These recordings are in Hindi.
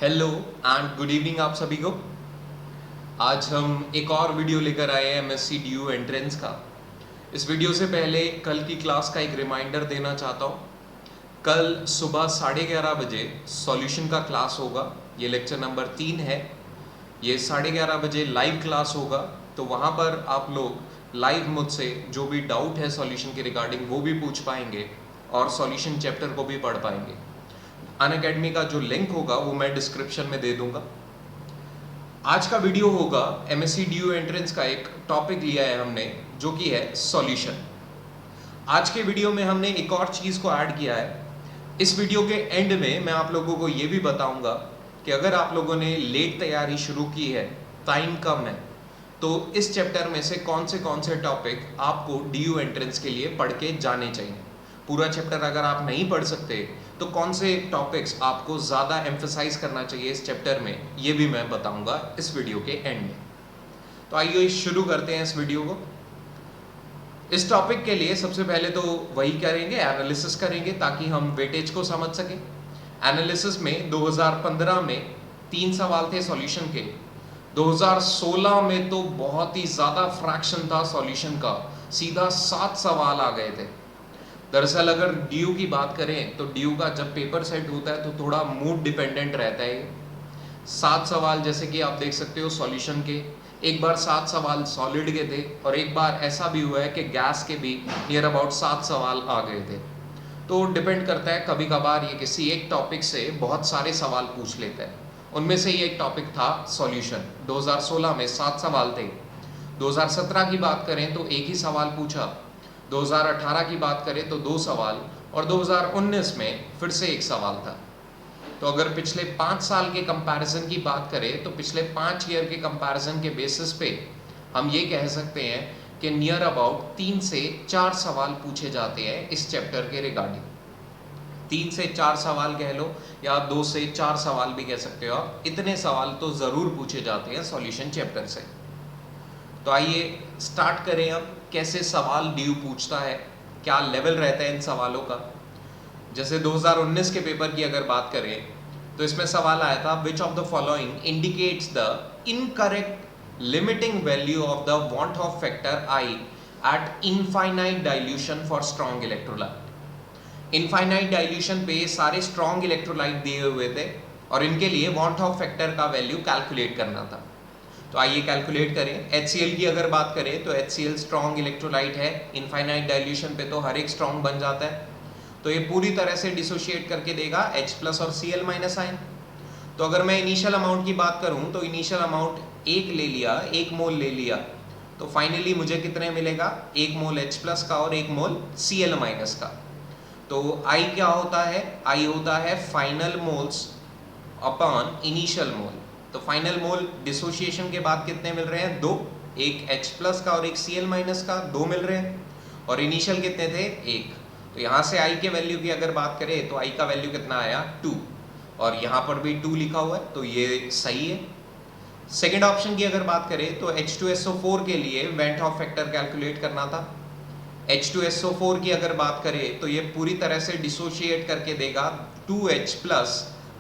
हेलो एंड गुड इवनिंग आप सभी को। आज हम एक और वीडियो लेकर आए हैं एमएससी डीयू एंट्रेंस का। इस वीडियो से पहले कल की क्लास का एक रिमाइंडर देना चाहता हूँ। कल सुबह 11:30 बजे सॉल्यूशन का क्लास होगा। ये लेक्चर नंबर 3 है। ये 11:30 बजे लाइव क्लास होगा, तो वहाँ पर आप लोग लाइव मुझसे जो भी डाउट है सॉल्यूशन के रिगार्डिंग वो भी पूछ पाएंगे और सॉल्यूशन चैप्टर को भी पढ़ पाएंगे। अनअकैडमी का जो लिंक होगा वो मैं डिस्क्रिप्शन में दे दूंगा। आज का वीडियो होगा एमएससी डीयू एंट्रेंस का एक टॉपिक लिया है हमने जो कि है सॉल्यूशन। आज के वीडियो में हमने एक और चीज़ को ऐड किया है। इस वीडियो के एंड में मैं आप लोगों को ये भी बताऊंगा कि अगर आप लोगों ने लेट तैयारी शुरू की है, टाइम कम है, तो इस चैप्टर में से कौन से टॉपिक आपको डीयू एंट्रेंस के लिए पढ़ के जाने चाहिए। पूरा चैप्टर अगर आप नहीं पढ़ सकते तो कौन से टॉपिक्स आपको ज़्यादा एम्फेसाइज करना चाहिए इस चैप्टर में, ये भी मैं बताऊंगा इस वीडियो के एंड में। तो आइए शुरू करते हैं इस वीडियो को। इस टॉपिक के लिए सबसे पहले तो वही करेंगे, एनालिसिस करेंगे ताकि हम वेटेज को समझ सकें। एनालिसिस में 2015 में 3 सवाल थे सॉल्यूशन के। 2016 में तो बहुत ही ज़्यादा फ्रैक्शन था सॉल्यूशन का, सीधा 7 सवाल आ गए थे। दरअसल अगर ड्यू की बात करें तो ड्यू का जब पेपर सेट होता है तो थोड़ा मूड डिपेंडेंट रहता है। 7 सवाल जैसे कि आप देख सकते हो सॉल्यूशन के, एक बार 7 सवाल सॉलिड के थे और एक बार ऐसा भी हुआ है कि गैस के भी नियर अबाउट 7 सवाल आ गए थे। तो डिपेंड करता है, कभी कभार ये किसी एक टॉपिक से बहुत सारे सवाल पूछ लेता है। उनमें से ये एक टॉपिक था सॉल्यूशन। 2016 में 7 सवाल थे। 2017 की बात करें तो एक ही सवाल पूछा, 2018 की बात करें तो 2 सवाल, और 2019 में फिर से एक सवाल था। तो अगर पिछले 5 साल के कंपैरिजन की बात करें तो पिछले 5 ईयर के कंपैरिजन के बेसिस पे हम ये कह सकते हैं कि नियर अबाउट 3 से 4 सवाल पूछे जाते हैं इस चैप्टर के रिगार्डिंग। 3 से 4 सवाल कह लो या 2 से 4 सवाल भी कह सकते हो आप, इतने सवाल तो ज़रूर पूछे जाते हैं सॉल्यूशन चैप्टर से। तो आइए स्टार्ट करें अब, कैसे सवाल ड्यू पूछता है, क्या लेवल रहता है इन सवालों का। जैसे 2019 के पेपर की अगर बात करें तो इसमें सवाल आया था, which of the following indicates the incorrect limiting value of the want of factor I eight infinite dilution for strong electrolyte. Infinite dilution पे सारे स्ट्रॉन्ग इलेक्ट्रोलाइट दिए हुए थे और इनके लिए वॉन्ट ऑफ फैक्टर का वैल्यू कैलकुलेट करना था। तो आइए कैलकुलेट करें। HCl की अगर बात करें तो HCl स्ट्रॉन्ग इलेक्ट्रोलाइट है, इनफाइनाइट डाइल्यूशन पे तो हर एक स्ट्रॉन्ग बन जाता है, तो ये पूरी तरह से डिसोशिएट करके देगा H+ और Cl- आयन। तो अगर मैं इनिशियल अमाउंट की बात करूं तो इनिशियल अमाउंट 1 ले लिया, 1 मोल ले लिया, तो फाइनली मुझे कितने मिलेगा, 1 मोल H+ का और 1 मोल Cl- का। तो I क्या होता है, I होता है फाइनल मोल्स अपॉन इनिशियल मोल। तो फाइनल मोल डिसोशिएशन के बाद कितने मिल रहे हैं, 2, एक H+ का और एक Cl- का, 2 मिल रहे हैं, और इनिशियल कितने थे, 1। तो यहाँ से I के वैल्यू की अगर बात करें तो I का वैल्यू कितना आया, 2, और यहाँ पर भी 2 लिखा हुआ है, तो ये सही है। सेकेंड ऑप्शन की अगर बात करें तो H2SO4 के लिए वेंट ऑफ फैक्टर कैलकुलेट करना था। H2SO4 की अगर बात करें तो ये पूरी तरह से डिसोशिएट करके देगा 2H+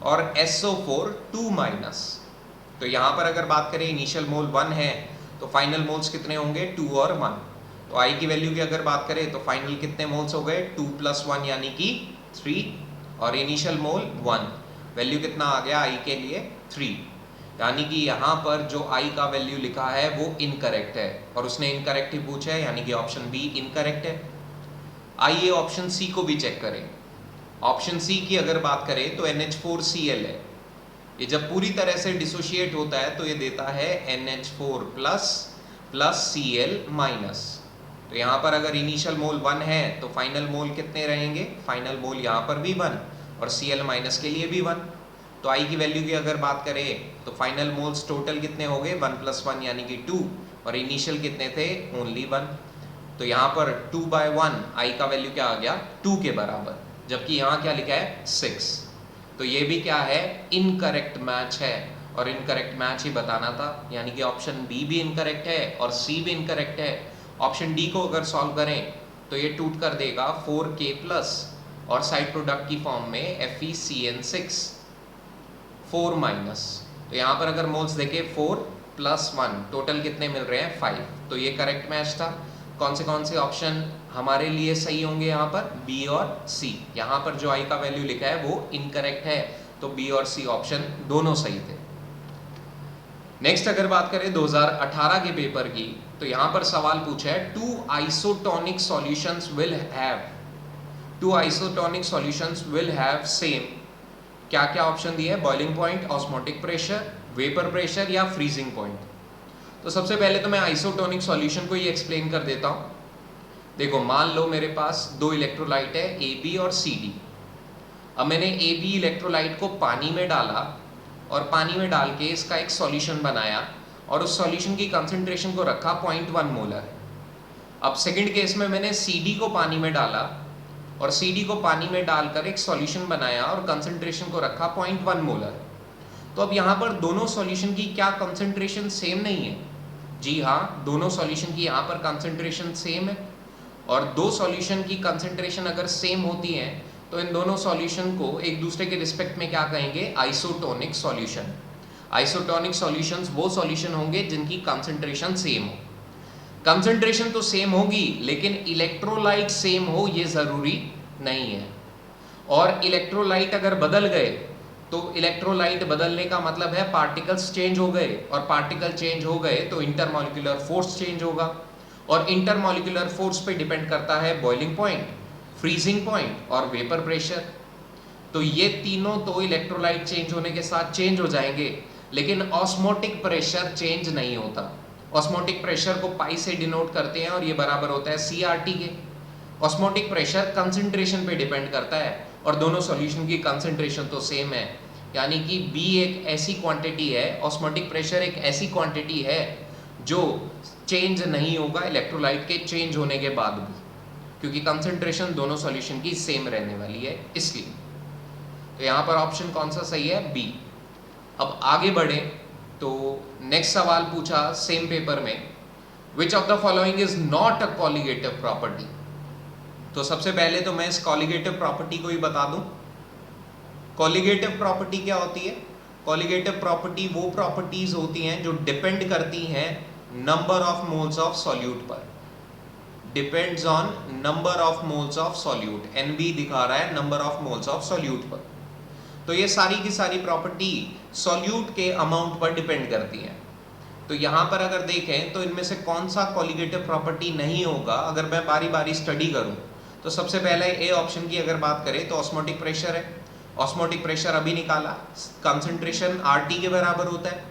और SO4 2-। तो यहाँ पर अगर बात करें इनिशियल मोल 1 है तो फाइनल मोल्स कितने होंगे, 2 और 1। तो I की वैल्यू की अगर बात करें तो फाइनल कितने मोल्स हो गए, 2 + 1 यानी कि 3, और इनिशियल मोल 1, वैल्यू कितना आ गया I के लिए, 3। यानी कि यहाँ पर जो I का वैल्यू लिखा है वो इनकरेक्ट है और उसने इनकरेक्ट ही पूछा है, यानी कि ऑप्शन बी इनकरेक्ट है। आइए ऑप्शन सी को भी चेक करें। ऑप्शन सी की अगर बात करें तो NH4Cl है। ये जब पूरी तरह से डिसोशिएट होता है तो ये देता है NH4+ Cl-। तो यहाँ पर अगर इनिशियल मोल 1 है तो फाइनल मोल कितने रहेंगे, फाइनल मोल यहाँ पर भी 1 और Cl- के लिए भी 1। तो I की वैल्यू की अगर बात करें तो फाइनल मोल्स टोटल कितने हो गए, 1 + 1 यानी कि 2, और इनिशियल कितने थे, ओनली 1। तो यहाँ पर 2/1 I का वैल्यू क्या आ गया, 2 के बराबर, जबकि यहाँ क्या लिखा है, 6। तो ये भी क्या है, इनकरेक्ट मैच है, और इनकरेक्ट मैच ही बताना था, यानी कि ऑप्शन बी भी इनकरेक्ट है और सी भी इनकरेक्ट है। ऑप्शन डी को अगर सॉल्व करें तो ये टूट कर देगा 4K+ और साइड प्रोडक्ट की फॉर्म में FeCN6। 4 माइनस, तो यहाँ पर अगर मोल्स देखे 4 प्लस 1 टोटल कितने मिल रहे हैं 5, तो ये करेक्ट मैच था। कौन से ऑप्शन हमारे लिए सही होंगे यहाँ पर, बी और सी। यहाँ पर जो आई का वैल्यू लिखा है वो इनकरेक्ट है, तो बी और सी ऑप्शन दोनों सही थे। नेक्स्ट अगर बात करें 2018 के पेपर की, तो यहाँ पर सवाल पूछा है two isotonic solutions will have same, क्या क्या ऑप्शन दिए है, boiling point, osmotic pressure, vapour pressure या फ्रीजिंग पॉइंट। तो सबसे पहले तो मैं आइसोटोनिक सॉल्यूशन को ही एक्सप्लेन कर देता हूँ। देखो मान लो मेरे पास दो इलेक्ट्रोलाइट है ए बी और सी डी। अब मैंने ए बी इलेक्ट्रोलाइट को पानी में डाला और पानी में डाल के इसका एक सॉल्यूशन बनाया और उस सॉल्यूशन की कंसंट्रेशन को रखा 0.1 मोलर। अब सेकंड केस में मैंने सी डी को पानी में डाला और सी डी को पानी में डालकर एक सॉल्यूशन बनाया और कंसंट्रेशन को रखा 0.1 मोलर। तो अब यहाँ पर दोनों सॉल्यूशन की क्या कंसंट्रेशन सेम नहीं है? जी हाँ, दोनों सॉल्यूशन की यहाँ पर कंसंट्रेशन सेम है। और दो सॉल्यूशन की कंसंट्रेशन अगर सेम होती है तो इन दोनों सॉल्यूशन को एक दूसरे के रिस्पेक्ट में क्या कहेंगे, आइसोटोनिक सॉल्यूशन। आइसोटोनिक सॉल्यूशंस वो सॉल्यूशन होंगे जिनकी कंसंट्रेशन सेम हो। कंसंट्रेशन तो सेम होगी लेकिन इलेक्ट्रोलाइट सेम हो ये जरूरी नहीं है। और इलेक्ट्रोलाइट अगर बदल गए तो इलेक्ट्रोलाइट बदलने का मतलब है पार्टिकल्स चेंज हो गए, और पार्टिकल चेंज हो गए तो इंटरमॉलिक्यूलर फोर्स चेंज होगा, और इंटरमॉलिक्यूलर फोर्स पे डिपेंड करता है बॉइलिंग पॉइंट, फ्रीजिंग पॉइंट और वेपर प्रेशर। तो ये तीनों तो इलेक्ट्रोलाइट चेंज होने के साथ चेंज हो जाएंगे, लेकिन ऑस्मोटिक प्रेशर चेंज नहीं होता। ऑस्मोटिक प्रेशर को पाई से डिनोट करते हैं और ये बराबर होता है CRT के। ऑस्मोटिक प्रेशर कंसंट्रेशन पे डिपेंड करता है और दोनों सॉल्यूशन की कंसंट्रेशन तो सेम है, यानी कि B एक ऐसी क्वांटिटी है, ऑस्मोटिक प्रेशर एक ऐसी क्वांटिटी है जो चेंज नहीं होगा इलेक्ट्रोलाइट के चेंज होने के बाद भी, क्योंकि कंसंट्रेशन दोनों सॉल्यूशन की सेम रहने वाली है इसलिए। तो यहाँ पर ऑप्शन कौन सा सही है, B। अब आगे बढ़े तो नेक्स्ट सवाल पूछा सेम पेपर में, which of the following is not a colligative property. तो सबसे पहले तो मैं इस कॉलिगेटिव प्रॉपर्टी को ही बता दूं। कॉलिगेटिव प्रॉपर्टी क्या होती है? कॉलिगेटिव प्रॉपर्टी वो प्रॉपर्टीज होती हैं जो डिपेंड करती हैं number of moles of solute पर। Depends on number of moles of solute, NB दिखा रहा है number of moles of solute पर। तो ये सारी की सारी प्रॉपर्टी सॉल्यूट के अमाउंट पर डिपेंड करती है। तो यहाँ पर अगर देखें तो इनमें से कौन सा कॉलिगेटिव प्रॉपर्टी नहीं होगा, अगर मैं बारी बारी स्टडी करूं तो सबसे पहले ए ऑप्शन की अगर बात करें तो ऑस्मोटिक प्रेशर है। ऑस्मोटिक प्रेशर अभी निकाला, कंसंट्रेशन RT के बराबर होता है,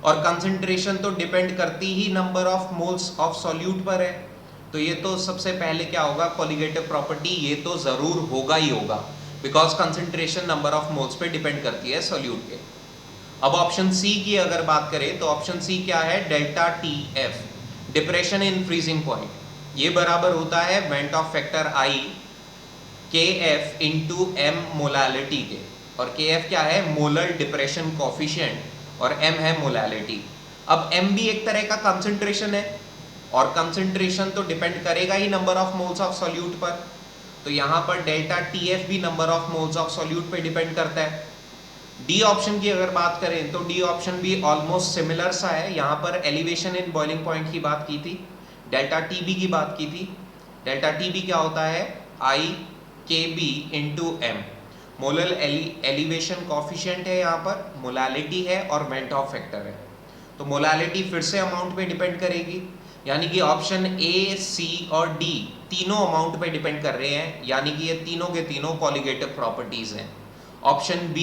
और कंसंट्रेशन तो डिपेंड करती ही number of moles of solute पर है। तो ये तो सबसे पहले क्या होगा, कॉलिगेटिव प्रॉपर्टी ये तो जरूर होगा ही होगा, because concentration number of moles पे डिपेंड करती है सॉल्यूट के। अब ऑप्शन सी की अगर बात करें तो ऑप्शन सी क्या है, delta TF, depression in freezing point, ये बराबर होता है went Hoff factor I KF into M molality के। और KF क्या है, मोलर डिप्रेशन कोफिशिएंट, और M है मोलालिटी। अब M भी एक तरह का कंसंट्रेशन है, और कंसंट्रेशन तो डिपेंड करेगा ही number of moles of solute पर। तो यहाँ पर डेल्टा TF भी number of moles of solute पे डिपेंड करता है। डी ऑप्शन की अगर बात करें तो डी ऑप्शन भी ऑलमोस्ट सिमिलर सा है। यहाँ पर एलिवेशन इन बॉइलिंग पॉइंट की बात की थी, डेल्टा TB की बात की थी। डेल्टा TB क्या होता है, I KB into M, molar elevation coefficient है, यहाँ पर मोलालिटी है और वेंट ऑफ फैक्टर है। तो मोलालिटी फिर से अमाउंट पे डिपेंड करेगी, यानी कि ऑप्शन A, C और D तीनों अमाउंट पे डिपेंड कर रहे हैं, यानी कि ये तीनों के तीनों कॉलिगेटिव प्रॉपर्टीज हैं। ऑप्शन B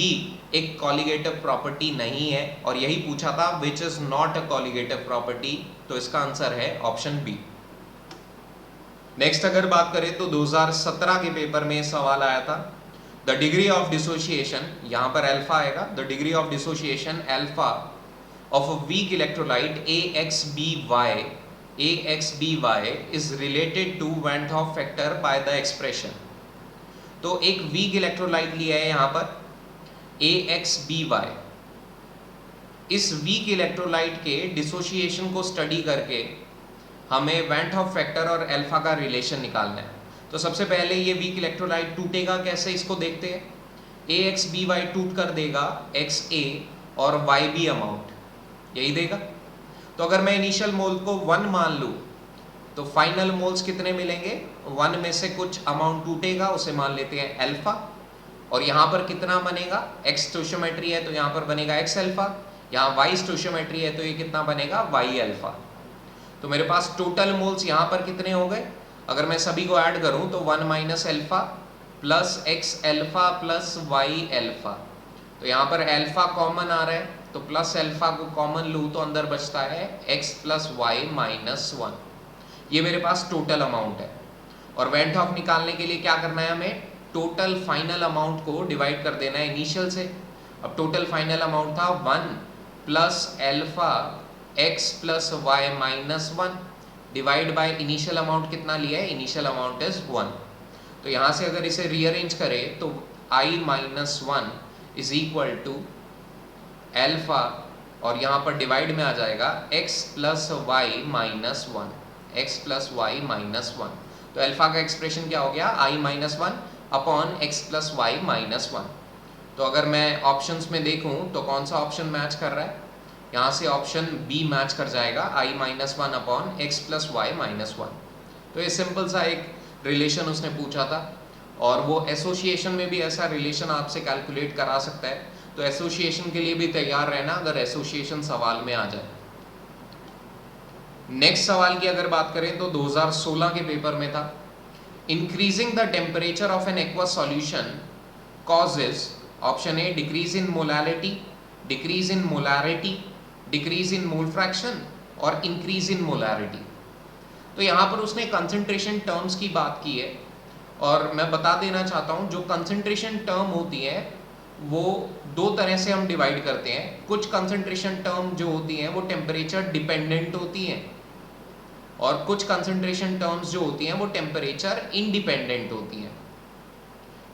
एक कॉलिगेटिव प्रॉपर्टी नहीं है, और यही पूछा था which is not a colligative property, तो इसका आंसर है ऑप्शन B। नेक्स्ट अगर बात करें तो 2017 के पेपर में सवाल आया था, द डिग्री ऑफ डिसोसिएशन, यहाँ पर अल्फा आएगा, the degree of dissociation alpha of a weak electrolyte AXBY is related to van't Hoff factor by the expression. तो एक वीक इलेक्ट्रोलाइट लिया है यहाँ पर AXBY, इस वीक इलेक्ट्रोलाइट के डिसोसिएशन को स्टडी करके हमें वेंट ऑफ फैक्टर और अल्फा का रिलेशन निकालना है। तो सबसे पहले ये वीक इलेक्ट्रोलाइट टूटेगा कैसे, इसको देखते हैं। ए एक्स बी वाई टूट कर देगा एक्स ए और वाई बी अमाउंट, यही देगा। तो अगर मैं इनिशियल मोल को 1 मान लूँ तो फाइनल मोल्स कितने मिलेंगे, 1 में से कुछ अमाउंट टूटेगा, उसे मान लेते हैं अल्फा, और यहाँ पर कितना बनेगा, एक्स स्टोइशियोमेट्री है तो यहाँ पर बनेगा एक्स अल्फा, यहाँ वाई स्टोइशियोमेट्री है तो ये कितना बनेगा, वाई अल्फा। तो मेरे पास टोटल मोल्स यहाँ पर कितने हो गए, अगर मैं सभी को ऐड करूँ तो 1 minus alpha plus x alpha plus y alpha. तो यहाँ पर अल्फा कॉमन आ रहा है तो प्लस अल्फा को कॉमन लूँ तो अंदर बचता है एक्स प्लस वाई माइनस 1। ये मेरे पास टोटल अमाउंट है। और वेंट ऑफ निकालने के लिए क्या करना है, हमें टोटल फाइनल अमाउंट को डिवाइड कर देना है इनिशियल से। अब टोटल फाइनल अमाउंट था 1 plus alpha x plus y minus 1 divide by initial amount कितना लिया है, इनिशियल अमाउंट इज 1। तो यहाँ से अगर इसे रीअरेंज करें तो i minus 1 is equal to alpha और यहाँ पर डिवाइड में आ जाएगा x plus y minus 1, x plus y minus 1। तो अल्फा का एक्सप्रेशन क्या हो गया, i minus 1 upon x plus y minus 1। तो अगर मैं ऑप्शंस में देखूं तो कौन सा ऑप्शन मैच कर रहा है, यहाँ से ऑप्शन बी मैच कर जाएगा, i minus 1 upon x plus y minus 1। तो ये सिंपल सा एक रिलेशन उसने पूछा था और वो एसोसिएशन में भी ऐसा रिलेशन आपसे कैलकुलेट करा सकता है। तो एसोसिएशन के लिए भी तैयार रहना अगर एसोसिएशन सवाल में आ जाए। नेक्स्ट सवाल की अगर बात करें तो 2016 के पेपर में था, increasing the temperature of an aqueous solution causes, option A decrease in molality, decrease in molarity, decrease in mole fraction और इंक्रीज इन मोलैरिटी। तो यहाँ पर उसने कंसंट्रेशन टर्म्स की बात की है और मैं बता देना चाहता हूँ जो कंसंट्रेशन टर्म होती है वो दो तरह से हम डिवाइड करते हैं। कुछ कंसंट्रेशन टर्म जो होती हैं वो टेम्परेचर डिपेंडेंट होती हैं और कुछ कंसंट्रेशन टर्म्स जो होती हैं वो टेम्परेचर इंडिपेंडेंट होती हैं।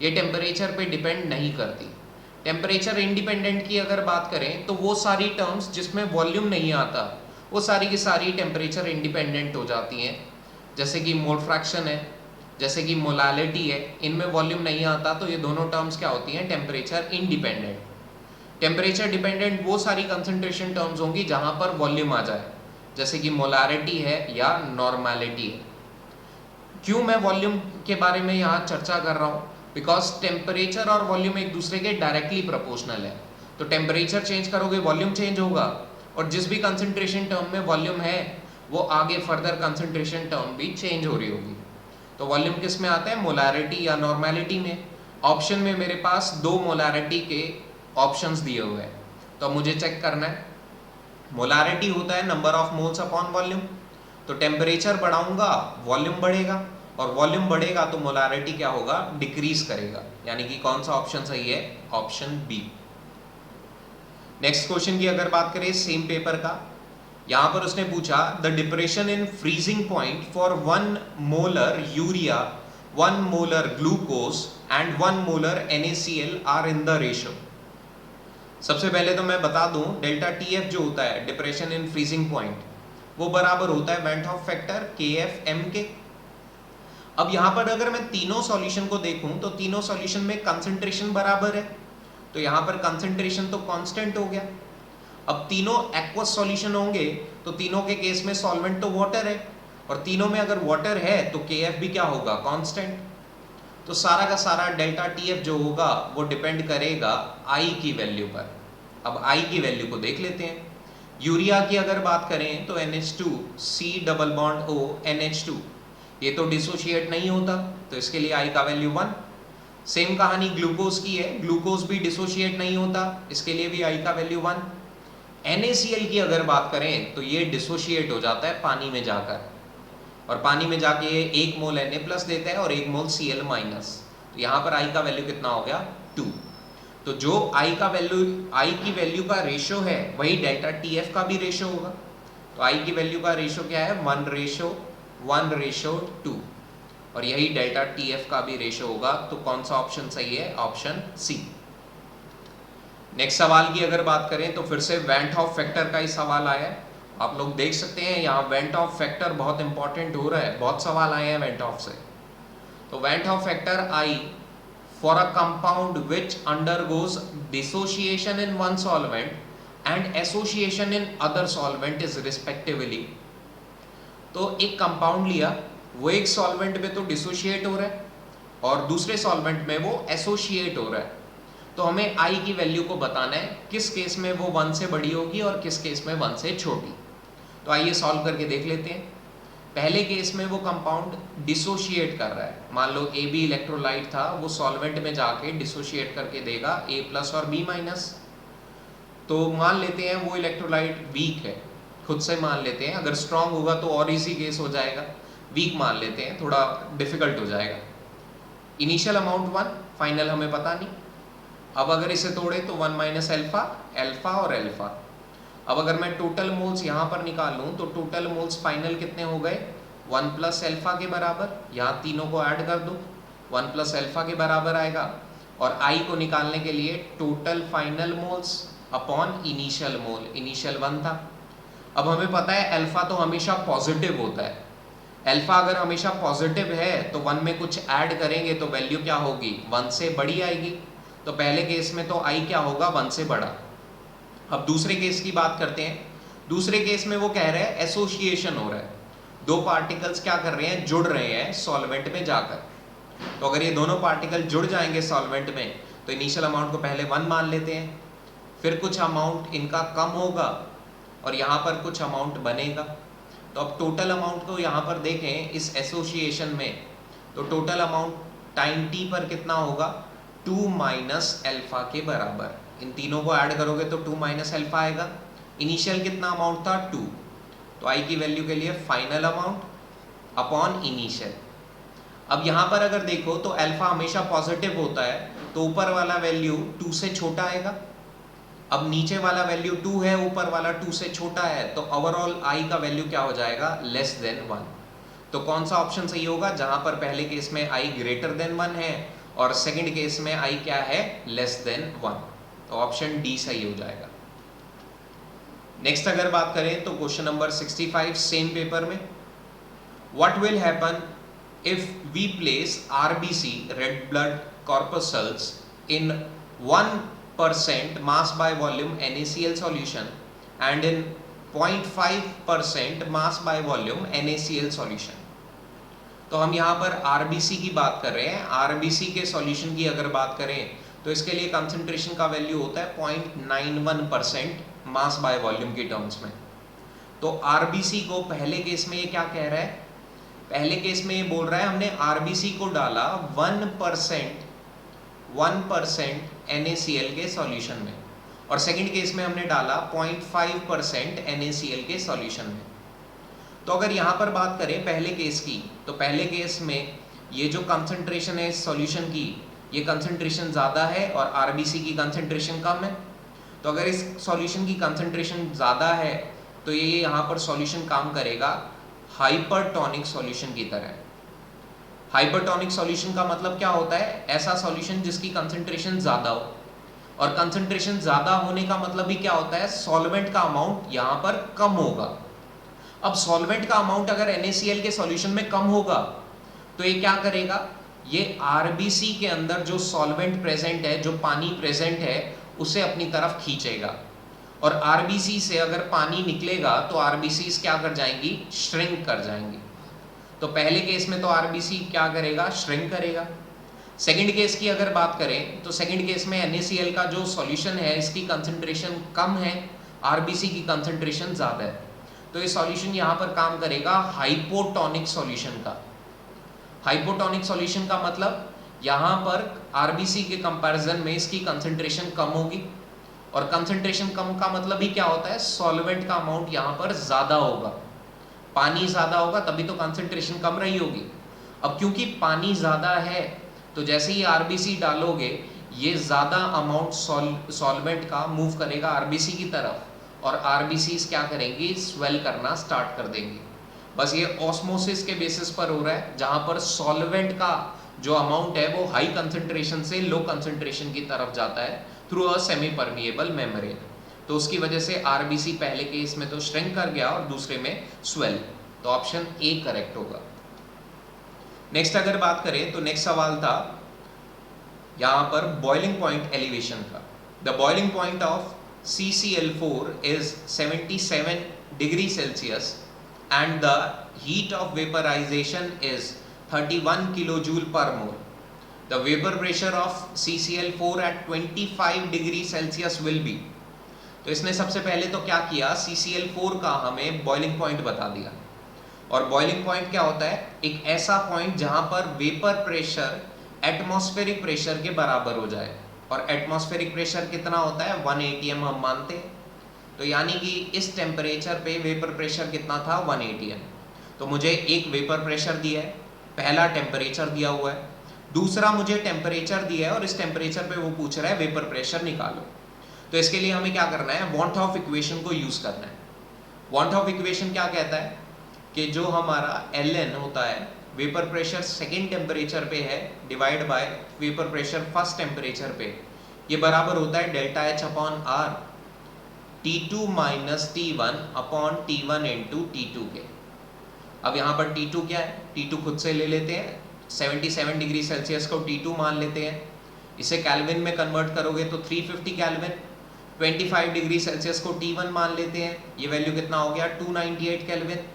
ये टेम्परेचर पे डिपेंड नहीं करती। टेम्परेचर इंडिपेंडेंट की अगर बात करें तो वो सारी टर्म्स जिसमें वॉल्यूम नहीं आता वो सारी की सारी टेम्परेचर इंडिपेंडेंट हो जाती हैं, जैसे कि मोल फ्रैक्शन है, जैसे कि मोलैलिटी है, इनमें वॉल्यूम नहीं आता तो ये दोनों टर्म्स क्या होती हैं, टेम्परेचर इंडिपेंडेंट। टेम्परेचर डिपेंडेंट वो सारी कंसंट्रेशन टर्म्स होंगी जहां पर वॉल्यूम आ जाए, जैसे कि मोलैरिटी है या नॉर्मैलिटी है। क्यों मैं वॉल्यूम के बारे में यहाँ चर्चा कर रहा हूँ, बिकॉज टेम्परेचर और वॉल्यूम एक दूसरे के डायरेक्टली प्रोपोर्शनल है। तो टेम्परेचर चेंज करोगे वॉल्यूम चेंज होगा और जिस भी कंसंट्रेशन टर्म में वॉल्यूम है वो आगे फर्दर कंसंट्रेशन टर्म भी चेंज हो रही होगी। तो वॉल्यूम किस में आता है, मोलैरिटी या नॉर्मैलिटी में। ऑप्शन में मेरे पास 2 मोलैरिटी के ऑप्शंस दिए हुए हैं तो मुझे चेक करना है। मोलैरिटी होता है number of moles upon volume, तो टेम्परेचर बढ़ाऊंगा वॉल्यूम बढ़ेगा और वॉल्यूम बढ़ेगा तो मोलैरिटी क्या होगा, डिक्रीज करेगा। यानी कि कौन सा ऑप्शन सही है, ऑप्शन बी। नेक्स्ट क्वेश्चन की अगर बात करें सेम पेपर का, यहां पर उसने पूछा the depression in freezing point for 1 molar urea, 1 molar glucose and 1 molar NaCl are in the ratio. सबसे पहले तो मैं बता दूं डेल्टा TF जो होता है डिप्रेशन इन फ्रीजिंग पॉइंट वो बराबर होता है वेंट ऑफ फैक्टर KFM के। अब यहां पर अगर मैं तीनों सॉल्यूशन को देखूं तो तीनों सॉल्यूशन में कंसंट्रेशन बराबर है तो यहां पर कंसंट्रेशन तो कांस्टेंट हो गया। अब तीनों एक्वस सॉल्यूशन होंगे तो तीनों के केस में सॉल्वेंट तो वाटर है और तीनों में अगर वाटर है तो KF भी क्या होगा, कांस्टेंट। तो सारा का सारा डेल्टा TF जो होगा वो डिपेंड करेगा I की वैल्यू पर। अब I की वैल्यू को देख लेते हैं। यूरिया की अगर बात करें तो NH2 C double bond O NH2 ये तो डिसोशिएट नहीं होता तो इसके लिए I का वैल्यू 1। सेम कहानी ग्लूकोज की है, ग्लूकोज भी डिसोशिएट नहीं होता, इसके लिए भी I का वैल्यू 1। NaCl की अगर बात करें तो ये डिसोशिएट हो जाता है पानी में जाकर और पानी में जाके 1 मोल Na प्लस देता है और 1 मोल Cl माइनस। तो यहाँ पर I का वैल्यू कितना हो गया, 2। तो जो I की वैल्यू का रेशो है वही डेल्टा TF का भी रेशो होगा। तो I की वैल्यू का रेशो क्या है, 1:1:2 और यही डेल्टा TF का भी रेशो होगा। तो कौन सा ऑप्शन सही है, ऑप्शन सी। नेक्स्ट सवाल की अगर बात करें तो फिर से वेंट ऑफ फैक्टर का ही सवाल आया है। आप लोग देख सकते हैं यहाँ वेंट ऑफ फैक्टर बहुत इंपॉर्टेंट हो रहा है, बहुत सवाल आए हैं वेंट ऑफ से। तो went Hoff factor I for a compound which undergoes dissociation in one solvent and association in other solvent is respectively। तो एक कंपाउंड लिया, वो एक सॉल्वेंट में तो डिसोशिएट हो रहा है और दूसरे सॉल्वेंट में वो एसोशिएट हो रहा है। तो हमें आई की वैल्यू को बताना है किस केस में वो 1 से बड़ी होगी और किस केस में 1 से छोटी। तो आइए सॉल्व करके देख लेते हैं। पहले केस में वो कंपाउंड डिसोशिएट कर रहा है, मान लो ए बी इलेक्ट्रोलाइट था, वो सॉल्वेंट में जाके डिसोशिएट करके देगा ए प्लस और बी माइनस। तो मान लेते हैं वो इलेक्ट्रोलाइट वीक है, खुद से मान लेते हैं, अगर स्ट्रांग होगा तो और इजी केस हो जाएगा, वीक मान लेते हैं, थोड़ा डिफिकल्ट हो जाएगा। इनिशियल अमाउंट 1, फाइनल हमें पता नहीं। अब अगर इसे तोड़े तो 1 माइनस एल्फा, एल्फा और एल्फा। अब अगर मैं टोटल मोल्स यहाँ पर निकाल लूँ तो टोटल मोल्स फाइनल कितने हो गए, 1 प्लस एल्फा के बराबर। यहाँ तीनों को ऐड कर दो, 1 प्लस एल्फा के बराबर आएगा। और आई को निकालने के लिए total final moles upon initial मोल, इनिशियल 1 था। अब हमें पता है अल्फा तो हमेशा पॉजिटिव होता है, अल्फा अगर हमेशा पॉजिटिव है तो 1 में कुछ ऐड करेंगे तो वैल्यू क्या होगी, 1 से बड़ी आएगी। तो पहले केस में तो आई क्या होगा, 1 से बड़ा। अब दूसरे केस की बात करते हैं। दूसरे केस में वो कह रहे हैं एसोसिएशन हो रहा है, दो पार्टिकल्स क्या कर रहे हैं, जुड़ रहे हैं सॉल्वेंट में जाकर। तो अगर ये दोनों पार्टिकल जुड़ जाएंगे सॉल्वेंट में तो इनिशियल अमाउंट को पहले 1 मान लेते हैं, फिर कुछ अमाउंट इनका कम होगा और यहाँ पर कुछ अमाउंट बनेगा। तो अब टोटल अमाउंट को यहाँ पर देखें इस एसोसिएशन में, तो टोटल अमाउंट टाइम टी पर कितना होगा, 2 माइनस एल्फा के बराबर। इन तीनों को ऐड करोगे तो 2 माइनस एल्फा आएगा। इनिशियल कितना अमाउंट था, 2। तो आई की वैल्यू के लिए फाइनल अमाउंट अपॉन इनिशियल। अब यहाँ पर अगर देखो तो अल्फा हमेशा पॉजिटिव होता है, तो ऊपर वाला वैल्यू 2 से छोटा आएगा। अब नीचे वाला वैल्यू 2 है, ऊपर वाला 2 से छोटा है, तो ओवरऑल आई का वैल्यू क्या हो जाएगा, लेस देन 1। तो कौन सा ऑप्शन सही होगा, जहां पर पहले केस में आई ग्रेटर देन 1 है और सेकंड केस में आई क्या है, लेस देन 1। तो ऑप्शन डी सही हो जाएगा। नेक्स्ट अगर बात करें तो क्वेश्चन नंबर 65 सेम पेपर में, what will happen if we place RBC red blood corpuscles in 1% mass by volume NaCl solution and in 0.5% mass by volume NaCl solution। तो हम यहाँ पर RBC की बात कर रहे हैं। RBC के सॉल्यूशन की अगर बात करें तो इसके लिए कंसंट्रेशन का वैल्यू होता है 0.91% मास बाय वॉल्यूम की टर्म्स में। तो RBC को पहले केस में ये क्या कह रहा है, पहले केस में ये बोल रहा है हमने RBC को डाला 1% NaCl के सॉल्यूशन में, और सेकंड केस में हमने डाला 0.5% NaCl के सॉल्यूशन में। तो अगर यहाँ पर बात करें पहले केस की, तो पहले केस में ये जो कंसंट्रेशन है इस सॉल्यूशन की, ये कंसंट्रेशन ज़्यादा है और RBC की कंसंट्रेशन कम है। तो अगर इस सॉल्यूशन की कंसंट्रेशन ज़्यादा है तो ये यहाँ पर सॉल्यूशन काम करेगा हाइपरटोनिक सॉल्यूशन की तरह। हाइपरटोनिक सॉल्यूशन का मतलब क्या होता है, ऐसा सॉल्यूशन जिसकी कंसंट्रेशन ज़्यादा हो, और कंसंट्रेशन ज़्यादा होने का मतलब भी क्या होता है, सॉल्वेंट का अमाउंट यहाँ पर कम होगा। अब सॉल्वेंट का अमाउंट अगर NaCl के सॉल्यूशन में कम होगा तो ये क्या करेगा, ये RBC के अंदर जो सॉल्वेंट प्रेजेंट है, जो पानी प्रेजेंट है, उसे अपनी तरफ खींचेगा। और RBC से अगर पानी निकलेगा तो RBCs क्या कर जाएंगी, श्रिंक कर जाएंगी। तो पहले केस में तो RBC क्या करेगा, श्रिंक करेगा। सेकंड केस की अगर बात करें तो सेकंड केस में NaCl का जो सॉल्यूशन है इसकी कंसंट्रेशन कम है, RBC की कंसंट्रेशन ज़्यादा है। तो ये सॉल्यूशन यहाँ पर काम करेगा हाइपोटोनिक सॉल्यूशन का। हाइपोटोनिक सॉल्यूशन का मतलब यहाँ पर RBC के कंपैरिजन में इसकी कंसंट्रेशन कम होगी, और कंसंट्रेशन कम का मतलब ही क्या होता है, सॉल्वेंट का अमाउंट यहाँ पर ज़्यादा होगा। पानी ज़्यादा होगा तभी तो कंसंट्रेशन कम रही होगी। अब क्योंकि पानी ज़्यादा है तो जैसे ही RBC डालोगे ये ज़्यादा अमाउंट सॉल्वेंट का मूव करेगा RBC की तरफ, और RBCs क्या करेंगी, स्वेल करना स्टार्ट कर देंगी। बस ये ऑस्मोसिस के बेसिस पर हो रहा है, जहाँ पर सॉल्वेंट का जो अमाउंट है वो हाई कंसंट्रेशन से लो कंसंट्रेशन की तरफ जाता है through a semi permeable membrane. तो उसकी वजह से RBC पहले केस में तो श्रिंक कर गया और दूसरे में स्वेल। तो ऑप्शन ए करेक्ट होगा। नेक्स्ट अगर बात करें तो नेक्स्ट सवाल था यहाँ पर बॉइलिंग पॉइंट एलिवेशन का। The boiling point of CCl4 is 77 degree Celsius and the heat of vaporization is 31 kilojoule per mole. The vapor pressure of CCl4 at 25 degree Celsius will be। तो इसने सबसे पहले तो क्या किया, CCl4 का हमें बॉइलिंग पॉइंट बता दिया। और बॉइलिंग पॉइंट क्या होता है, एक ऐसा पॉइंट जहां पर वेपर प्रेशर एटमॉस्फेरिक प्रेशर के बराबर हो जाए। और एटमॉस्फेरिक प्रेशर कितना होता है, 1 atm हम मानते हैं। तो यानी कि इस टेम्परेचर पे वेपर प्रेशर कितना था, 1 atm। तो मुझे एक वेपर प्रेशर दिया है, पहला टेम्परेचर दिया हुआ है, दूसरा मुझे टेम्परेचर दिया है और इस टेम्परेचर पे वो पूछ रहा है वेपर प्रेशर निकालो। तो इसके लिए हमें क्या करना है, वॉन हॉफ इक्वेशन को यूज करना है। वॉन हॉफ इक्वेशन क्या कहता है कि जो हमारा Ln होता है, वेपर प्रेशर सेकेंड टेम्परेचर पे है divide by vapour pressure first temperature पे, ये बराबर होता है delta H upon R T2 minus T1 upon T1 into T2 के। अब यहाँ पर T2 क्या है, T2 खुद से ले लेते हैं, 77 डिग्री सेल्सियस को T2 मान लेते हैं। इसे कैल्विन में कन्वर्ट करोगे तो 350 कैल्विन। 25 डिग्री सेल्सियस को T1 मान लेते हैं, ये वैल्यू कितना हो गया, 298 कैल्विन।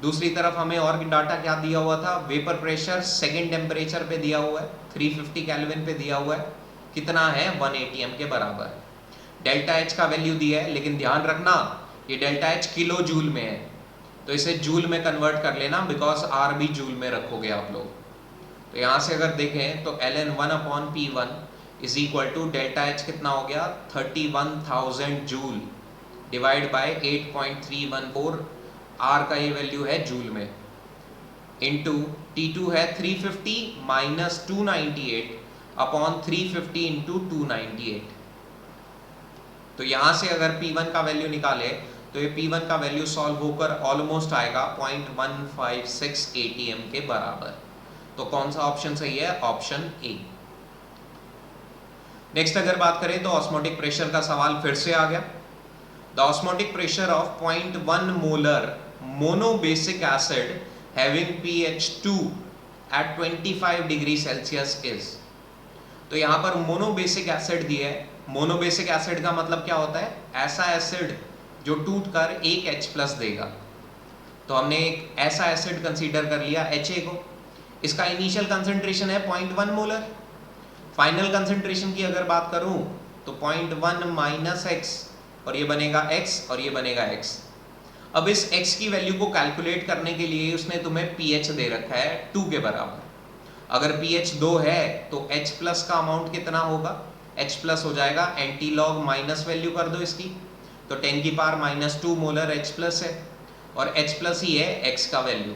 दूसरी तरफ हमें और डाटा क्या दिया हुआ था, वेपर प्रेशर सेकेंड टेम्परेचर पे दिया हुआ है, 350 कैल्विन पे दिया हुआ है, कितना है, 1 atm के बराबर है। डेल्टा H का वैल्यू दिया है, लेकिन ध्यान रखना ये डेल्टा H किलो जूल में है, तो इसे जूल में कन्वर्ट कर लेना, बिकॉज R भी जूल में रखोगे आप लोग। तो यहाँ से अगर देखें तो Ln 1 upon P1 is equal to delta H कितना हो गया, 31,000 जूल डिवाइड बाय 8.314, R का ये वैल्यू है जूल में, इनटू T2 है 350 माइनस 298 अपॉन 350 इंटू 298। तो यहां से अगर P1 का वैल्यू निकाले तो ये P1 का वैल्यू सॉल्व होकर ऑलमोस्ट आएगा 0.156 atm के बराबर। तो कौन सा ऑप्शन सही है, ऑप्शन ए। नेक्स्ट अगर बात करें तो ऑस्मोटिक प्रेशर का सवाल फिर से आ गया। The osmotic pressure of 0.1 molar monobasic acid having pH 2 at 25 degree Celsius is. तो यहाँ पर मोनोबेसिक एसिड दिया है। मोनोबेसिक एसिड का मतलब क्या होता है, ऐसा एसिड जो टूटकर एक H प्लस देगा। तो हमने एक ऐसा एसिड कंसीडर कर लिया HA को, इसका इनिशियल कंसंट्रेशन है 0.1 मोलर। फाइनल कंसंट्रेशन की अगर बात करूं तो 0.1 माइनस एक्स, और ये बनेगा x और ये बनेगा x। अब इस x की वैल्यू को कैलकुलेट करने के लिए उसने तुम्हें pH दे रखा है 2 के बराबर। अगर pH 2 है तो H प्लस का अमाउंट कितना होगा, H प्लस हो जाएगा एंटी लॉग माइनस वैल्यू कर दो इसकी, तो 10 की power minus 2 molar H plus है, और H प्लस ही है x का वैल्यू।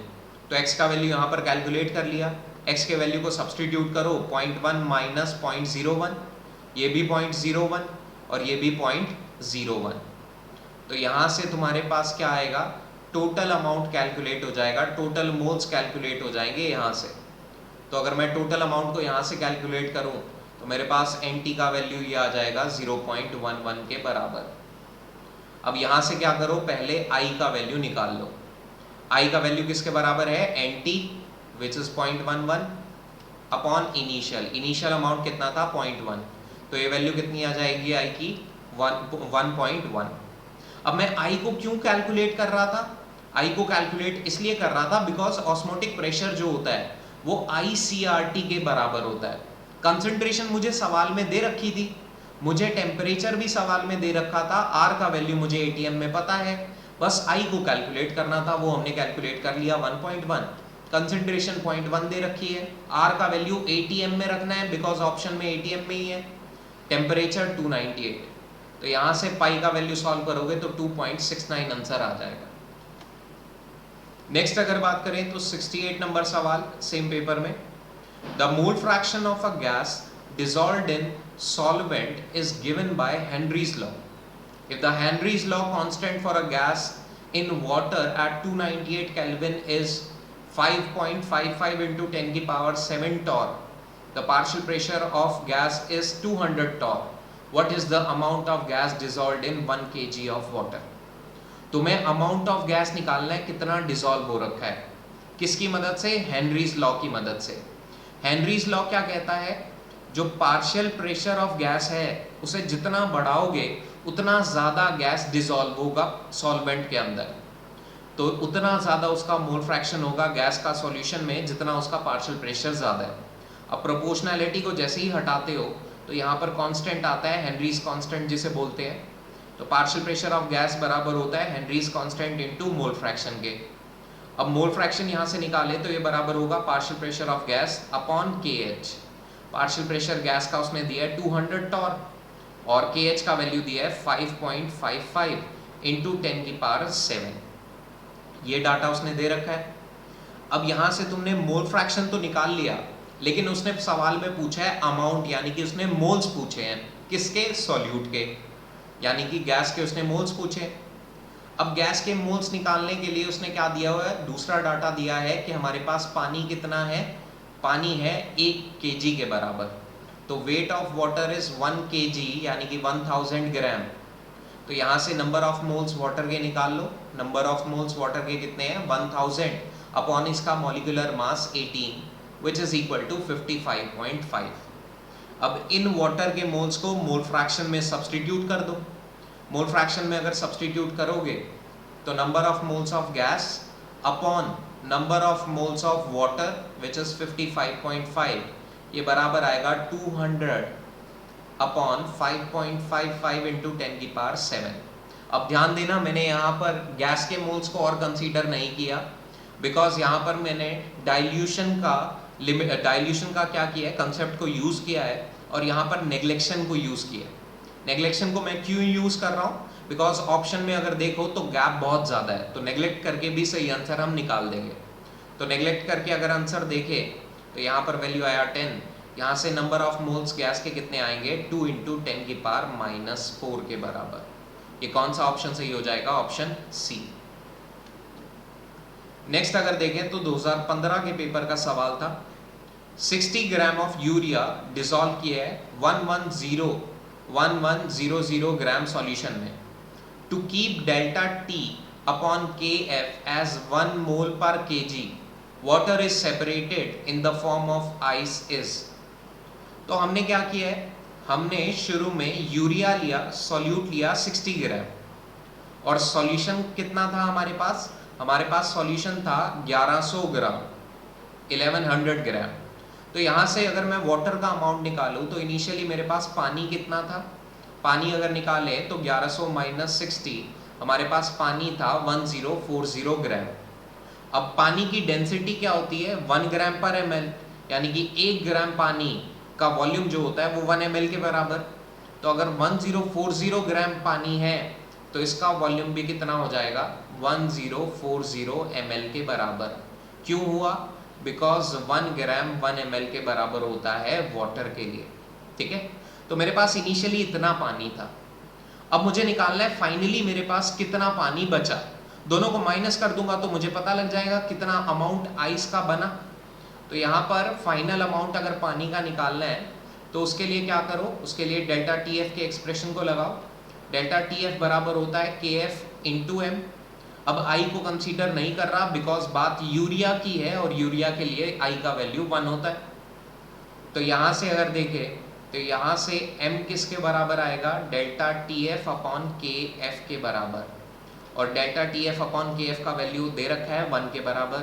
तो x का वैल्यू यहाँ पर कैलकुलेट कर लिया, x के वैल्यू को सब्सटीट्यूट करो, 0.1 माइनस 0.01, ये भी 0.01 और ये भी 0.01। तो यहाँ से तुम्हारे पास क्या आएगा, टोटल अमाउंट कैलकुलेट हो जाएगा, टोटल मोल्स कैलकुलेट हो जाएंगे यहाँ से। तो अगर मैं टोटल अमाउंट को यहाँ से कैलकुलेट करूँ तो मेरे पास NT का वैल्यू ये आ जाएगा 0.11 के बराबर। अब यहाँ से क्या करो, पहले I का वैल्यू निकाल लो। I का वैल्यू किसके बराबर है, NT which is 0.11 upon initial amount कितना था 0.1, तो ये वैल्यू कितनी आ जाएगी I की 1.1। अब मैं I को क्यों कैलकुलेट कर रहा था, I को कैलकुलेट इसलिए कर रहा था बिकॉज ऑस्मोटिक प्रेशर जो होता है वो ICRT के बराबर होता है। कंसंट्रेशन मुझे सवाल में दे रखी थी, मुझे टेम्परेचर भी सवाल में दे रखा था, R का वैल्यू मुझे ATM में पता है, बस I को कैलकुलेट करना था, वो हमने कैलकुलेट कर लिया 1.1। कंसंट्रेशन 0.1 दे रखी है, R का वैल्यू ATM में रखना है बिकॉज ऑप्शन में ATM में ही है, टेम्परेचर 298। तो यहाँ से पाई का वैल्यू सॉल्व करोगे तो 2.69 आंसर आ जाएगा। नेक्स्ट अगर बात करें तो 68 नंबर सवाल सेम पेपर में, the mole fraction of a gas dissolved in solvent is given by Henry's law. If the Henry's law constant for a gas in water at 298 Kelvin is 5.55 into 10 की power 7 torr, the partial pressure of gas is 200 torr. What is the amount of gas dissolved in 1 kg of water? तुम्हें अमाउंट ऑफ गैस निकालना है, कितना डिसॉल्व हो रखा है, किसकी मदद से, हेनरीज लॉ की मदद से। हेनरीज लॉ क्या कहता है जो पार्शियल प्रेशर ऑफ गैस है उसे जितना बढ़ाओगे उतना ज़्यादा गैस डिसॉल्व होगा सॉल्वेंट के अंदर, तो उतना ज़्यादा उसका मोल फ्रैक्शन होगा गैस का सॉल्यूशन में जितना उसका पार्शियल प्रेशर ज़्यादा है। अब प्रोपोर्शनैलिटी को जैसे ही हटाते हो तो यहाँ पर कांस्टेंट आता है, हेनरीज कांस्टेंट जिसे बोलते हैं। तो पार्शियल प्रेशर ऑफ गैस बराबर होता है Henrys constant into mole fraction के। अब मोल फ्रैक्शन यहाँ से निकाले तो ये बराबर होगा partial pressure of gas upon KH। Partial pressure gas का उसने दिया है 200 टॉर और KH का वैल्यू दिया है 5.55 इंटू 10 की पावर 7। ये डाटा उसने दे रखा है। अब यहाँ से तुमने मोल फ्रैक्शन तो निकाल लिया, लेकिन उसने सवाल में पूछा है अमाउंट, यानी कि उसने मोल्स पूछे हैं किसके, सॉल्यूट के, यानी कि गैस के उसने मोल्स पूछे। अब गैस के मोल्स निकालने के लिए उसने क्या दिया हुआ है, दूसरा डाटा दिया है कि हमारे पास पानी कितना है, पानी है 1 kg के बराबर। तो weight of water is 1 kg यानी कि 1000 ग्राम। तो यहाँ से नंबर ऑफ मोल्स वाटर के निकाल लो। नंबर ऑफ मोल्स वाटर के कितने हैं, 1000 अपॉन इसका molecular mass 18 which is equal to 55.5। अब इन वाटर के मोल्स को मोल फ्रैक्शन में सब्सटीट्यूट कर दो। मोल फ्रैक्शन में अगर सब्सटीट्यूट करोगे तो number of moles of gas upon number of moles of water which is 55.5, ये बराबर आएगा 200 अपॉन 5.55 इंटू 10 की पावर 7। अब ध्यान देना, मैंने यहाँ पर गैस के मोल्स को और कंसीडर नहीं किया, बिकॉज यहाँ पर मैंने डाइल्यूशन का क्या किया है, कंसेप्ट को यूज किया है, और यहाँ पर नेग्लेक्शन को यूज किया है। नेग्लेक्शन को मैं क्यों यूज कर रहा हूँ, बिकॉज ऑप्शन में अगर देखो तो गैप बहुत ज़्यादा है, तो नेग्लेक्ट करके भी सही आंसर हम निकाल देंगे। तो नेग्लेक्ट करके अगर आंसर देखे तो यहाँ पर वैल्यू आया 10, यहाँ से नंबर ऑफ मोल्स गैस के कितने आएंगे, 2 इंटू 10 की पावर -4 के बराबर। ये कौन सा ऑप्शन सही हो जाएगा, ऑप्शन सी। नेक्स्ट अगर देखें तो 2015 के पेपर का सवाल था, 60 ग्राम ऑफ यूरिया डिसॉल्व किया है 1100 ग्राम सॉल्यूशन में। To keep delta T upon KF as 1 mole per kg, water is separated in the form of ice is. तो हमने क्या किया है, हमने शुरू में यूरिया लिया, सॉल्यूट लिया 60 ग्राम, और सॉल्यूशन कितना था हमारे पास, हमारे पास सॉल्यूशन था 1100 ग्राम, 1100 ग्राम। तो यहाँ से अगर मैं वाटर का अमाउंट निकालूँ तो इनिशियली मेरे पास पानी कितना था, पानी अगर निकाले तो 1100 माइनस 60, हमारे पास पानी था 1040 ग्राम। अब पानी की डेंसिटी क्या होती है, 1 ग्राम पर ml, यानी कि 1 ग्राम पानी का वॉल्यूम जो होता है वो 1 ml के बराबर। तो अगर 1040 ग्राम पानी है तो इसका वॉल्यूम भी कितना हो जाएगा, 1040 ml के बराबर। क्यों हुआ, बिकॉज 1 ग्राम 1 ml के बराबर होता है वाटर के लिए। ठीक है, तो मेरे पास इनिशियली इतना पानी था। अब मुझे निकालना है फाइनली मेरे पास कितना पानी बचा। दोनों को माइनस कर दूंगा तो मुझे पता लग जाएगा कितना अमाउंट आइस का बना। तो यहाँ पर फाइनल अमाउंट अगर पानी का निकालना है तो उसके लिए क्या करो, उसके लिए डेल्टा TF के एक्सप्रेशन को लगाओ। डेल्टा TF बराबर होता है KF इंटू M। अब I को कंसीडर नहीं कर रहा बिकॉज बात यूरिया की है और यूरिया के लिए I का वैल्यू 1 होता है। तो यहाँ से अगर देखें तो यहाँ से M किसके बराबर आएगा, डेल्टा TF अपॉन KF के बराबर, और डेल्टा TF अपॉन KF का वैल्यू दे रखा है 1 के बराबर।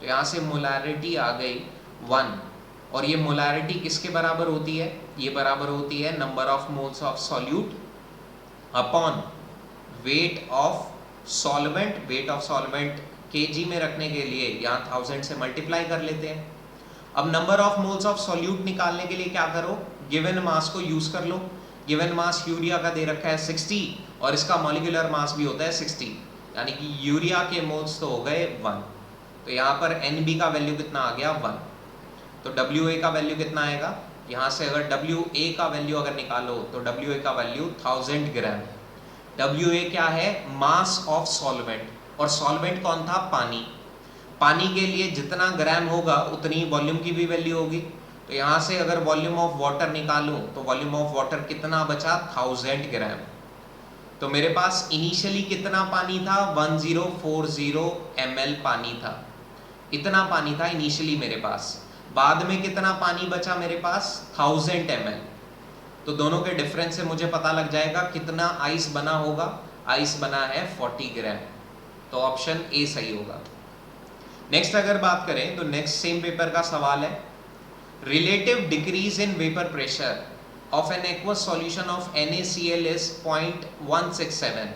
तो यहाँ से मोलैरिटी आ गई 1, और ये मोलैरिटी किसके बराबर होती है, ये बराबर होती है number of moles of solute upon weight of solvent. Wait of solvent kg में रखने के लिए यहाँ 1000 से मल्टीप्लाई कर लेते हैं। अब number of moles of solute निकालने के लिए क्या करो, गिवन मास को यूज कर लो। गिवन मास यूरिया का दे रखा है 60 और इसका मॉलिक्यूलर मास भी होता है 60, यानी कि यूरिया के मोल्स तो हो गए 1। तो यहाँ पर Nb का वैल्यू कितना आ गया, 1। तो Wa का वैल्यू कितना आएगा, यहाँ से अगर Wa का वैल्यू अगर निकालो तो Wa का वैल्यू 1000 ग्राम। Wa क्या है, मास ऑफ सॉल्वेंट, और सॉल्वेंट कौन था, पानी। पानी के लिए जितना ग्राम होगा उतनी वॉल्यूम की भी वैल्यू होगी। तो यहाँ से अगर वॉल्यूम ऑफ वाटर निकालूं तो वॉल्यूम ऑफ वाटर कितना बचा, 1000 ग्राम। तो मेरे पास इनिशियली कितना पानी था, 1040 ml पानी था। इतना पानी था इनिशियली मेरे पास। बाद में कितना पानी बचा मेरे पास 1000 ml। तो दोनों के डिफरेंस से मुझे पता लग जाएगा कितना आइस बना होगा। आइस बना है 40 ग्राम, तो ऑप्शन ए सही होगा। नेक्स्ट अगर बात करें तो नेक्स्ट सेम पेपर का सवाल है, relative decrease in vapour pressure of an aqueous solution of NaCl is 0.167.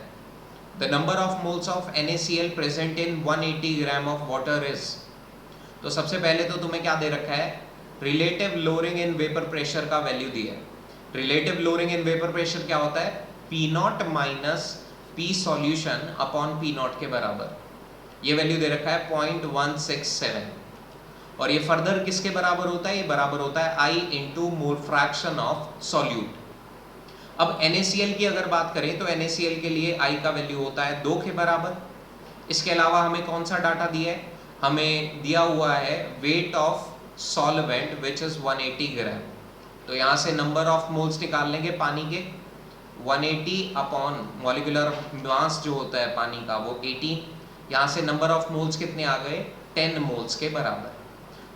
The number of moles of NaCl present in 180 gram of water is। तो सबसे पहले तो तुम्हें क्या दे रखा है, relative lowering in vapour pressure का वैल्यू दिया है। Relative lowering in vapour pressure क्या होता है, P not minus P solution upon P not के बराबर। ये वैल्यू दे रखा है 0.167, और ये फर्दर किसके बराबर होता है, ये बराबर होता है I into mole fraction of solute. अब NaCl की अगर बात करें तो NaCl के लिए I का वैल्यू होता है 2 के बराबर। इसके अलावा हमें कौन सा डाटा दिया है, हमें दिया हुआ है wait of solvent which is 180 ग्राम। तो यहाँ से नंबर ऑफ मोल्स निकाल लेंगे पानी के, 180 अपॉन मॉलिक्यूलर मास जो होता है पानी का वो 18। यहाँ से नंबर ऑफ मोल्स कितने आ गए, 10 मोल्स के बराबर।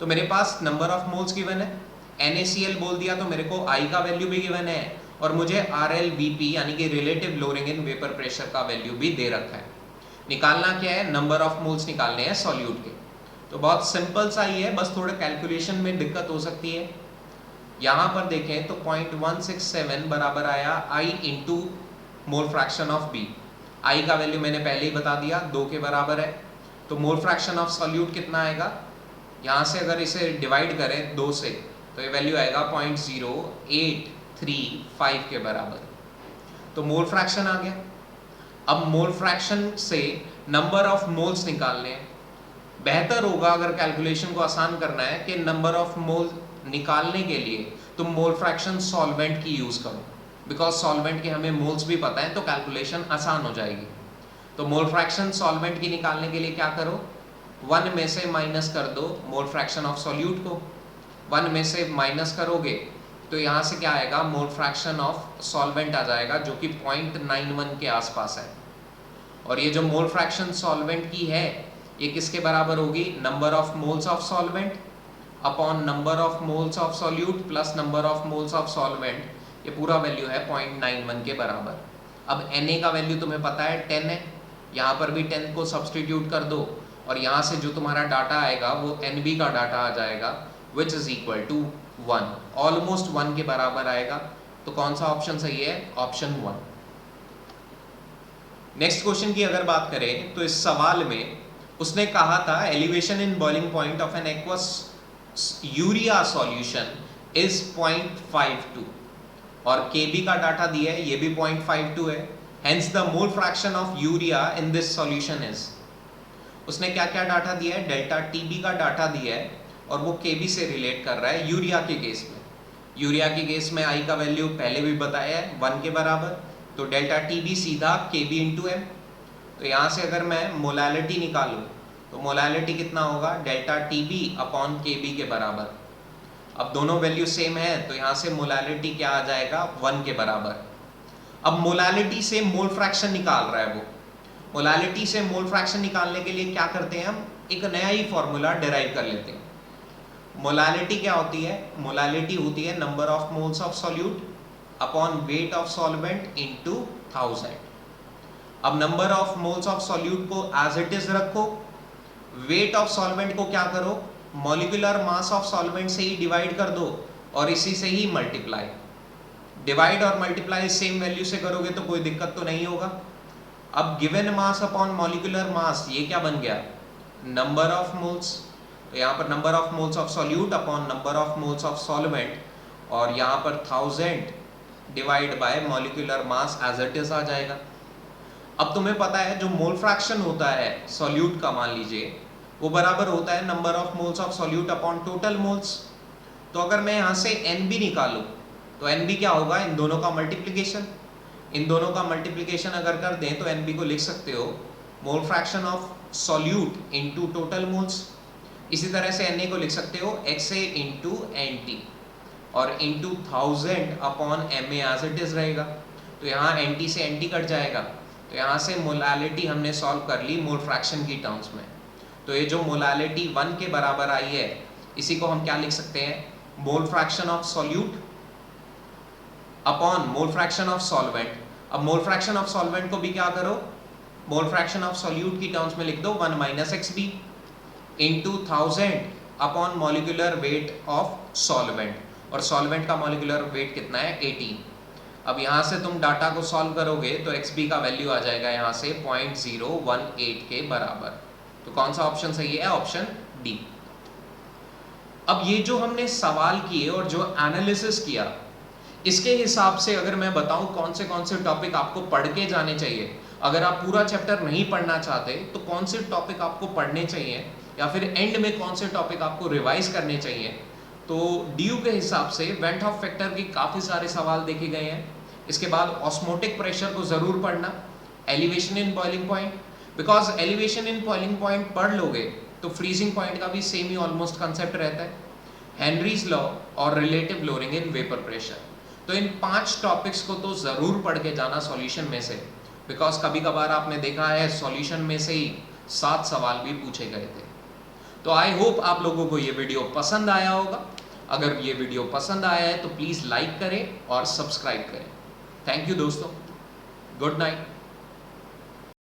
तो मेरे पास नंबर ऑफ मोल्स गिवन है, NaCl बोल दिया तो मेरे को I का वैल्यू भी गिवन है, और मुझे RLVP यानी कि relative lowering in vapour pressure का वैल्यू भी दे रखा है। निकालना क्या है, नंबर ऑफ मोल्स निकालने हैं सॉल्यूट के। तो बहुत सिंपल सा ही है, बस थोड़ा कैलकुलेशन में दिक्कत हो सकती है। यहाँ पर देखें तो 0.167 बराबर आया I into mole fraction of B। I का वैल्यू मैंने पहले ही बता दिया 2 के बराबर है। तो मोल फ्रैक्शन ऑफ सॉल्यूट कितना आएगा, यहाँ से अगर इसे डिवाइड करें 2 से तो ये वैल्यू आएगा 0.0835 के बराबर। तो मोल फ्रैक्शन आ गया। अब मोल फ्रैक्शन से नंबर ऑफ मोल्स निकालने हैं। बेहतर होगा अगर कैलकुलेशन को आसान करना है कि नंबर ऑफ मोल निकालने के लिए तुम मोल फ्रैक्शन सॉल्वेंट की यूज करो, बिकॉज सॉल्वेंट के हमें मोल्स भी पता है तो कैलकुलेशन आसान हो जाएगी। तो मोल फ्रैक्शन सॉल्वेंट की निकालने के लिए क्या करो, 1 में से माइनस कर दो मोल फ्रैक्शन ऑफ सॉल्यूट को। 1 में से माइनस करोगे तो यहाँ से क्या आएगा, मोल फ्रैक्शन ऑफ सॉल्वेंट आ जाएगा जो कि 0.91 के आसपास है। और ये जो मोल फ्रैक्शन सॉल्वेंट की है ये किसके बराबर होगी, number of moles of solvent upon number of moles of solute plus number of moles of solvent. ये पूरा वैल्यू है 0.91 के बराबर। अब Na का वैल्यू तुम्हें पता है 10 है, यहाँ पर भी 10 को सब्सटीट्यूट कर दो और यहाँ से जो तुम्हारा डाटा आएगा वो NB का डाटा आ जाएगा which is equal to 1, almost 1 के बराबर आएगा। तो कौन सा ऑप्शन सही है, ऑप्शन 1। नेक्स्ट क्वेश्चन की अगर बात करें तो इस सवाल में उसने कहा था elevation in boiling point of an aqueous urea solution is 0.52 और Kb का डाटा दिया है, ये भी 0.52 है। Hence the mole fraction of urea in this solution is. उसने क्या क्या डाटा दिया है, डेल्टा TB का डाटा दिया है और वो Kb से रिलेट कर रहा है यूरिया के केस में। यूरिया के केस में I का वैल्यू पहले भी बताया है 1 के बराबर, तो डेल्टा TB सीधा Kb इंटू M। तो यहाँ से अगर मैं मोलैलिटी निकालूँ तो मोलैलिटी कितना होगा, डेल्टा TB अपॉन Kb के बराबर। अब दोनों वैल्यू सेम है तो यहाँ से मोलैलिटी क्या आ जाएगा, 1 के बराबर। अब मोलैलिटी से मोल फ्रैक्शन निकाल रहा है वो। मोलैलिटी से मोल फ्रैक्शन निकालने के लिए क्या करते हैं, हम एक नया ही फॉर्मूला डिराइव कर लेते हैं। मोलैलिटी क्या होती है, मोलैलिटी होती है number of moles of solute upon weight of solvent into 1000। अब number of moles of solute को एज इट इज रखो, वेट ऑफ सॉल्वेंट को क्या करो, मॉलिक्यूलर मास ऑफ सॉल्वेंट से ही डिवाइड कर दो और इसी से ही मल्टीप्लाई। डिवाइड और मल्टीप्लाई सेम वैल्यू से करोगे तो कोई दिक्कत तो नहीं होगा। अब given mass upon molecular mass, ये क्या बन गया, नंबर ऑफ मोल्स। तो यहाँ पर number of moles of solute upon number of moles of solvent, और यहाँ पर 1000 divide by molecular mass as it is आ जाएगा। अब तुम्हें पता है जो मोल फ्रैक्शन होता है सॉल्यूट का, मान लीजिए वो बराबर होता है number of moles of solute upon total moles. तो अगर मैं यहाँ से NB निकालूं तो NB क्या होगा, इन दोनों का मल्टीप्लिकेशन। इन दोनों का मल्टीप्लिकेशन अगर कर दें तो NB को लिख सकते हो mole fraction of solute into total moles. इसी तरह से Na को लिख सकते हो XA इंटू NT और into 1000 upon MA as it is रहेगा। तो यहाँ NT से NT कट जाएगा, तो यहाँ से मोलैलिटी हमने सॉल्व कर ली मोल फ्रैक्शन की टर्म्स में। तो ये जो मोलैलिटी 1 के बराबर आई है इसी को हम क्या लिख सकते हैं, mole fraction of solute upon mole fraction of solvent. अब मोल फ्रैक्शन ऑफ सॉल्वेंट को भी क्या करो, मोल फ्रैक्शन ऑफ सॉल्यूट की टर्म्स में लिख दो 1 minus x b into 1000 upon molecular weight of solvent, और सॉल्वेंट का मॉलिक्यूलर वेट कितना है 18। अब यहाँ से तुम डाटा को सॉल्व करोगे तो XB का वैल्यू आ जाएगा यहाँ से 0.018 के बराबर। तो कौन सा ऑप्शन सही है, ऑप्शन डी। अब ये जो हमने सवाल किए और जो एनालिसिस किया, इसके हिसाब से अगर मैं बताऊं कौन से टॉपिक आपको पढ़ के जाने चाहिए, अगर आप पूरा चैप्टर नहीं पढ़ना चाहते तो कौन से टॉपिक आपको पढ़ने चाहिए, या फिर एंड में कौन से टॉपिक आपको रिवाइज करने चाहिए, तो DU के हिसाब से वेंट हॉफ फैक्टर की काफ़ी सारे सवाल देखे गए हैं। इसके बाद ऑस्मोटिक प्रेशर को ज़रूर पढ़ना, elevation in boiling point, because elevation in boiling point पढ़ लोगे तो फ्रीजिंग पॉइंट का भी सेम ही ऑलमोस्ट कंसेप्ट रहता है, हेनरीज लॉ और relative lowering in vapour pressure. तो इन 5 टॉपिक्स को तो ज़रूर पढ़ के जाना सॉल्यूशन में से, बिकॉज कभी कभार आपने देखा है सॉल्यूशन में से ही 7 सवाल भी पूछे गए थे। तो आई होप आप लोगों को ये वीडियो पसंद आया होगा। अगर ये वीडियो पसंद आया है तो प्लीज़ लाइक करें और सब्सक्राइब करें। थैंक यू दोस्तों, गुड नाइट।